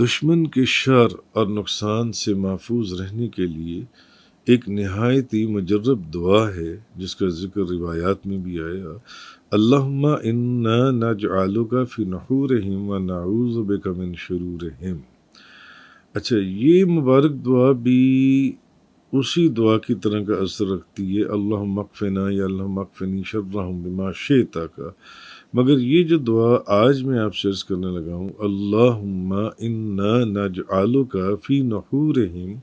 دشمن کے شر اور نقصان سے محفوظ رہنے کے لیے ایک نہایت ہی مجرب دعا ہے جس کا ذکر روایات میں بھی آیا، اللہم انا نجعلک فی نحورہم ونعوذ بک من شرورہم۔ اچھا، یہ مبارک دعا بھی اسی دعا کی طرح کا اثر رکھتی ہے، اللہم اکفنا یا اللہم اکفنی شرہم بما شئت کا، مگر یہ جو دعا آج میں آپ سے عرض کرنے لگا ہوں، اللہم انا نجعلک فی نحورہم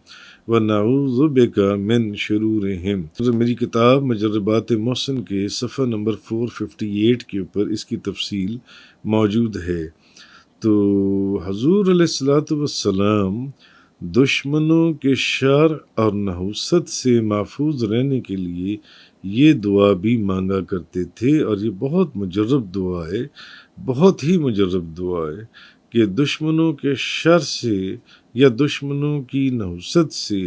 ونعوذ بک من شرورہم۔ میری کتاب مجربات محسن کے صفحہ نمبر 458 کے اوپر اس کی تفصیل موجود ہے۔ تو حضور علیہ الصلوۃ والسلام دشمنوں کے شر اور نحوست سے محفوظ رہنے کے لیے یہ دعا بھی مانگا کرتے تھے، اور یہ بہت مجرب دعا ہے، بہت ہی مجرب دعا ہے کہ دشمنوں کے شر سے یا دشمنوں کی نحوست سے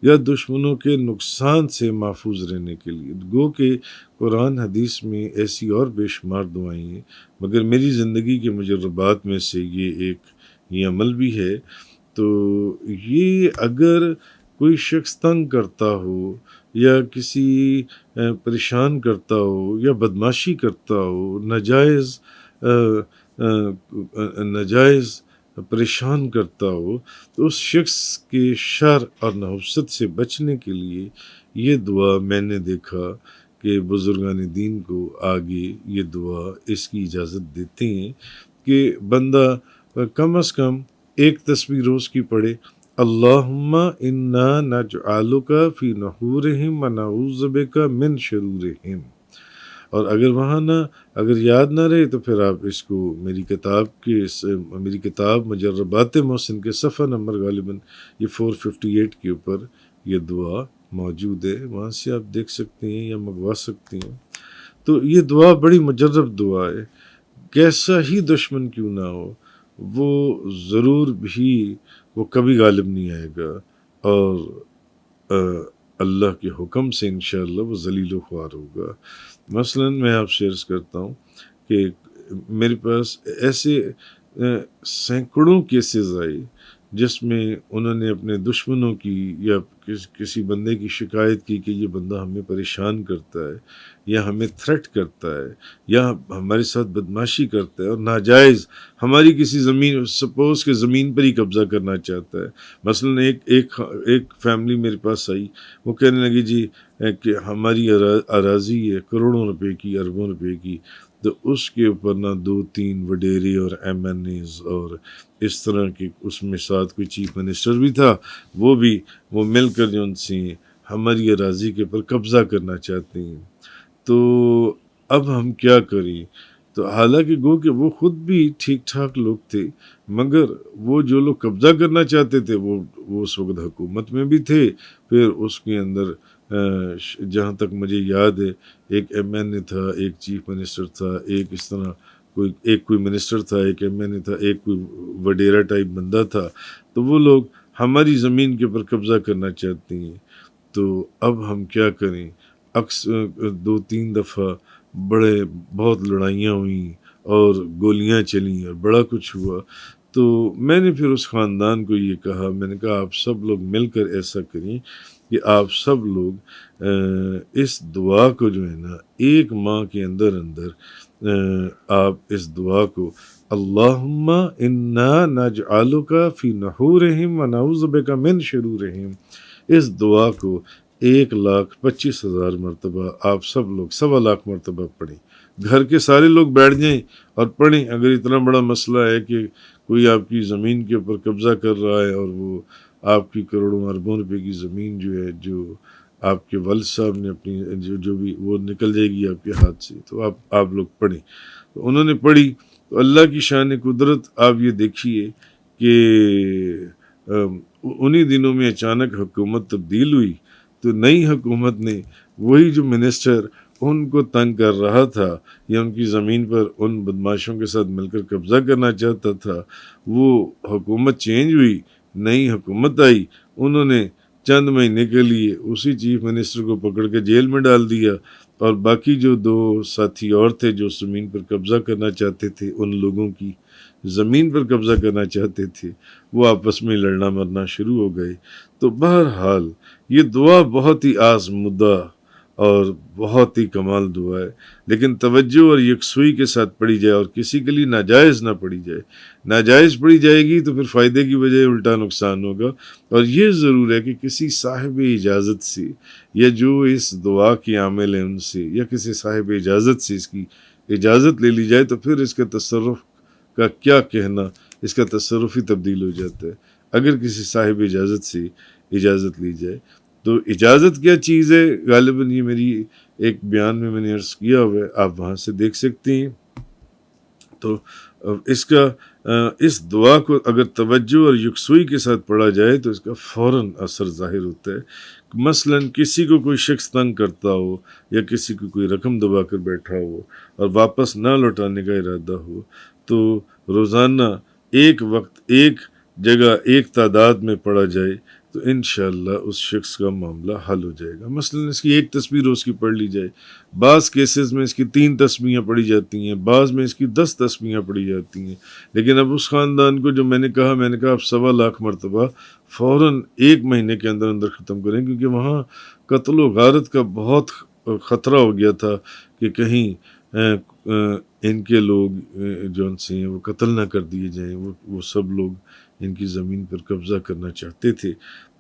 یا دشمنوں کے نقصان سے محفوظ رہنے کے لیے۔ گو کہ قرآن حدیث میں ایسی اور بے شمار دعائیں ہیں، مگر میری زندگی کے مجربات میں سے یہ عمل بھی ہے۔ تو یہ اگر کوئی شخص تنگ کرتا ہو یا کسی پریشان کرتا ہو یا بدماشی کرتا ہو، ناجائز پریشان کرتا ہو، تو اس شخص کے شر اور نحوست سے بچنے کے لیے یہ دعا میں نے دیکھا کہ بزرگان دین کو آگے یہ دعا اس کی اجازت دیتے ہیں کہ بندہ کم از کم ایک تسبیح روز کی پڑھے، اللہم انا نجعلک فی نحورہم ونعوذ بک من شرورہم۔ اور اگر یاد نہ رہے تو پھر آپ اس کو میری کتاب مجربات محسن کے صفحہ نمبر غالباً یہ 458 کے اوپر یہ دعا موجود ہے، وہاں سے آپ دیکھ سکتے ہیں یا منگوا سکتے ہیں۔ تو یہ دعا بڑی مجرب دعا ہے، کیسا ہی دشمن کیوں نہ ہو، وہ ضرور بھی وہ کبھی غالب نہیں آئے گا، اور اللہ کے حکم سے انشاءاللہ وہ ذلیل و خوار ہوگا۔ مثلا میں آپ سے عرض کرتا ہوں کہ میرے پاس ایسے سینکڑوں کیسز آئے جس میں انہوں نے اپنے دشمنوں کی یا کسی بندے کی شکایت کی کہ یہ بندہ ہمیں پریشان کرتا ہے یا ہمیں تھریٹ کرتا ہے یا ہمارے ساتھ بدماشی کرتا ہے اور ناجائز ہماری کسی زمین، سپوز کہ زمین پر ہی قبضہ کرنا چاہتا ہے۔ مثلا ایک فیملی میرے پاس آئی، وہ کہنے لگی جی کہ ہماری اراضی ہے کروڑوں روپے کی، اربوں روپے کی، تو اس کے اوپر نہ 2-3 وڈیرے اور ایم این ایز اور اس طرح کے، اس میں ساتھ کوئی چیف منسٹر بھی تھا، وہ مل کر جو ان سے ہماری اراضی کے اوپر قبضہ کرنا چاہتے ہیں۔ تو اب ہم کیا کریں؟ تو حالانکہ گو کہ وہ خود بھی ٹھیک ٹھاک لوگ تھے، مگر وہ جو لوگ قبضہ کرنا چاہتے تھے وہ اس وقت حکومت میں بھی تھے۔ پھر اس کے اندر جہاں تک مجھے یاد ہے ایک ایم این اے تھا، ایک چیف منسٹر تھا، ایک اس طرح کوئی منسٹر تھا، ایک ایم این اے تھا، ایک کوئی وڈیرا ٹائپ بندہ تھا۔ تو وہ لوگ ہماری زمین کے اوپر قبضہ کرنا چاہتے ہیں۔ تو اب ہم کیا کریں؟ اکثر 2-3 دفعہ بہت لڑائیاں ہوئیں اور گولیاں چلیں اور بڑا کچھ ہوا۔ تو میں نے پھر اس خاندان کو یہ کہا، میں نے کہا آپ سب لوگ مل کر ایسا کریں کہ آپ سب لوگ اس دعا کو جو ہے نا 1 ماہ کے اندر آپ اس دعا کو اللہم انا نجعلک فی نحورہم ونعوذ بک من شرورہم، اس دعا کو 1,25,000 مرتبہ آپ سب لوگ 1.25 مرتبہ پڑھیں۔ گھر کے سارے لوگ بیٹھ جائیں اور پڑھیں۔ اگر اتنا بڑا مسئلہ ہے کہ کوئی آپ کی زمین کے اوپر قبضہ کر رہا ہے اور وہ آپ کی کروڑوں اربوں روپے کی زمین جو آپ کے والد صاحب نے اپنی جو بھی وہ نکل جائے گی آپ کے ہاتھ سے، تو آپ لوگ پڑھیں۔ تو انہوں نے پڑھی، تو اللہ کی شان قدرت آپ یہ دیکھیے کہ انہی دنوں میں اچانک حکومت تبدیل ہوئی، تو نئی حکومت نے وہی جو منسٹر ان کو تنگ کر رہا تھا یا ان کی زمین پر ان بدماشوں کے ساتھ مل کر قبضہ کرنا چاہتا تھا، وہ حکومت چینج ہوئی، نئی حکومت آئی، انہوں نے چند مہینے کے لیے اسی چیف منسٹر کو پکڑ کے جیل میں ڈال دیا، اور باقی جو 2 ساتھی اور تھے جو زمین پر قبضہ کرنا چاہتے تھے ان لوگوں کی زمین پر قبضہ کرنا چاہتے تھے وہ آپس میں لڑنا مرنا شروع ہو گئے۔ تو بہرحال یہ دعا بہت ہی آزمودہ اور بہت ہی کمال دعا ہے، لیکن توجہ اور یکسوئی کے ساتھ پڑھی جائے اور کسی کے لیے ناجائز نہ پڑھی جائے۔ ناجائز پڑھی جائے گی تو پھر فائدے کی بجائے الٹا نقصان ہوگا۔ اور یہ ضرور ہے کہ کسی صاحب اجازت سے یا جو اس دعا کے عامل ہیں ان سے یا کسی صاحب اجازت سے اس کی اجازت لے لی جائے، تو پھر اس کے تصرف کا کیا کہنا، اس کا تصرف ہی تبدیل ہو جاتا ہے اگر کسی صاحب اجازت سے اجازت لی جائے۔ تو اجازت کیا چیز ہے، غالباً یہ میری ایک بیان میں میں نے عرض کیا ہوا ہے، آپ وہاں سے دیکھ سکتے ہیں۔ تو اس دعا کو اگر توجہ اور یکسوئی کے ساتھ پڑھا جائے تو اس کا فوراً اثر ظاہر ہوتا ہے۔ مثلاً کسی کو کوئی شخص تنگ کرتا ہو یا کسی کو کوئی رقم دبا کر بیٹھا ہو اور واپس نہ لوٹانے کا ارادہ ہو، تو روزانہ ایک وقت ایک جگہ ایک تعداد میں پڑھا جائے تو انشاءاللہ اس شخص کا معاملہ حل ہو جائے گا۔ مثلاً اس کی ایک تسبیح روز کی پڑھ لی جائے، بعض کیسز میں اس کی 3 تسبیحیں پڑھی جاتی ہیں، بعض میں اس کی 10 تسبیحیں پڑھی جاتی ہیں، لیکن اب اس خاندان کو جو میں نے کہا آپ 1.25 مرتبہ فوراً 1 مہینے کے اندر اندر ختم کریں، کیونکہ وہاں قتل و غارت کا بہت خطرہ ہو گیا تھا کہ کہیں ان کے لوگ جو ان سے وہ قتل نہ کر دیے جائیں۔ وہ سب لوگ ان کی زمین پر قبضہ کرنا چاہتے تھے۔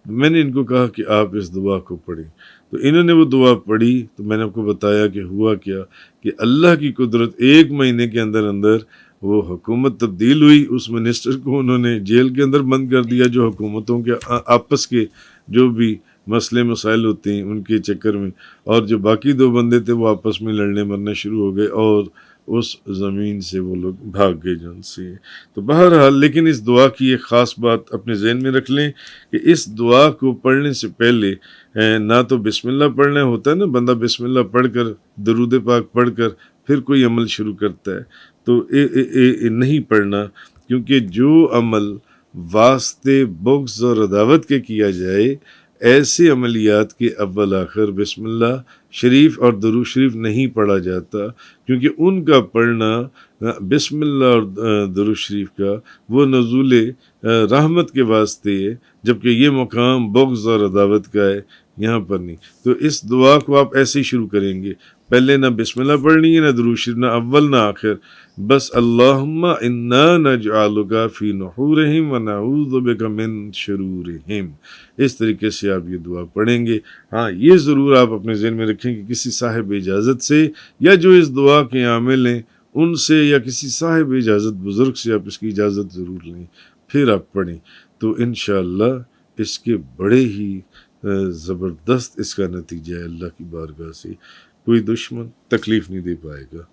میں نے ان کو کہا کہ آپ اس دعا کو پڑھیں، تو انہوں نے وہ دعا پڑھی۔ تو میں نے آپ کو بتایا کہ ہوا کیا کہ اللہ کی قدرت 1 مہینے کے اندر اندر وہ حکومت تبدیل ہوئی۔ اس منسٹر کو انہوں نے جیل کے اندر بند کر دیا جو حکومتوں کے آپس کے جو بھی مسئلے مسائل ہوتے ہیں ان کے چکر میں، اور جو باقی 2 بندے تھے وہ آپس میں لڑنے مرنے شروع ہو گئے اور اس زمین سے وہ لوگ بھاگ گئے جن سے۔ تو بہرحال لیکن اس دعا کی ایک خاص بات اپنے ذہن میں رکھ لیں کہ اس دعا کو پڑھنے سے پہلے نہ تو بسم اللہ پڑھنا ہوتا ہے نا، بندہ بسم اللہ پڑھ کر درود پاک پڑھ کر پھر کوئی عمل شروع کرتا ہے، تو نہیں پڑھنا، کیونکہ جو عمل واسطے بغض اور عداوت کے کیا جائے ایسے عملیات کے اول آخر بسم اللہ شریف اور درود شریف نہیں پڑھا جاتا، کیونکہ ان کا پڑھنا بسم اللہ اور درود شریف کا وہ نزول رحمت کے واسطے ہے، جبکہ یہ مقام بغض اور عداوت کا ہے، یہاں پر نہیں۔ تو اس دعا کو آپ ایسے ہی شروع کریں گے، پہلے نہ بسم اللہ پڑھنی ہے، نہ درود شریف، نہ اول نہ آخر، بس اللہم انا نجعلک فی نحورہم ونعوذ بک من شرورہم، اس طریقے سے آپ یہ دعا پڑھیں گے۔ ہاں یہ ضرور آپ اپنے ذہن میں رکھیں کہ کسی صاحب اجازت سے یا جو اس دعا کے عامل ہیں ان سے یا کسی صاحب اجازت بزرگ سے آپ اس کی اجازت ضرور لیں، پھر آپ پڑھیں، تو انشاءاللہ اس کے بڑے ہی زبردست اس کا نتیجہ ہے، اللہ کی بارگاہ سے کوئی دشمن تکلیف نہیں دے پائے گا۔